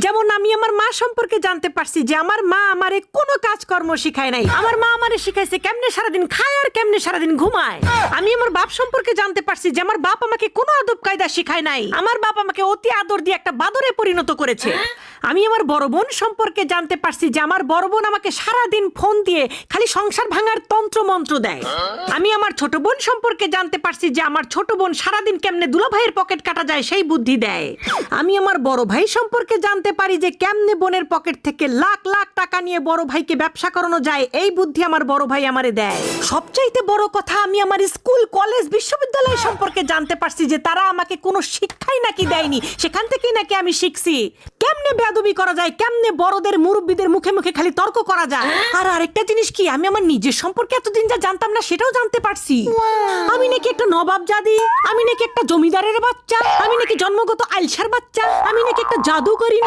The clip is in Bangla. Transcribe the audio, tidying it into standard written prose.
যেমন আমি আমার মা সম্পর্কে জানতে পারছি যে আমার মা আমারে কোনো কাজকর্ম শিখায় নাই। আমার মা আমারে শিখাইছে কেমনে সারাদিন খায় আর কেমনে সারাদিন ঘুমায়। আমি আমার বাপ সম্পর্কে জানতে পারছি যে আমার বাপ আমাকে কোনো আদব কায়দা শিখায় নাই। আমার বাপ আমাকে অতি আদর দিয়ে একটা বাদরে পরিণত করেছে। আমি আমার বড় বোন সম্পর্কে জানতে পারছি যে আমার বড় বোন আমাকে সারাদিন ফোন দিয়ে খালি সংসার ভাঙার তন্ত্র মন্ত্র দেয়। আমি আমার ছোট বোন সম্পর্কে জানতে পারছি যে আমার ছোট বোন সারাদিন কেমনে দুলা ভাইয়ের পকেট কাটা যায় সেই বুদ্ধি দেয়। আমি আমার বড় ভাই সম্পর্কে জানতে পারি যে কেমনে বোনের পকেট থেকে লাখ লাখ টাকা নিয়ে বড় ভাইকে ব্যবসা করানো যায় এই বুদ্ধি আমার বড় ভাই আমারে দেয়। সবচাইতে বড় কথা আমি আমার স্কুল কলেজ বিশ্ববিদ্যালয় সম্পর্কে জানতে পারছি যে তারা আমাকে কোনো শিক্ষাই নাকি দেয়নি, সেখান থেকেই নাকি আমি শিখছি কেমনে বেয়াদবি করা যায়, কেমনে বড়দের মুরব্বীদের মুখে মুখে খালি তর্ক করা যায়। আর আরেকটা জিনিস কি, আমি আমার নিজের সম্পর্কে এতদিন যা জানতাম না সেটাও জানতে পারছি। আমি নাকি একটা নবাব জাদি, আমি নাকি একটা জমিদারের বাচ্চা, আমি নাকি জন্মগত আইলসার বাচ্চা, আমি নাকি একটা জাদুকরি।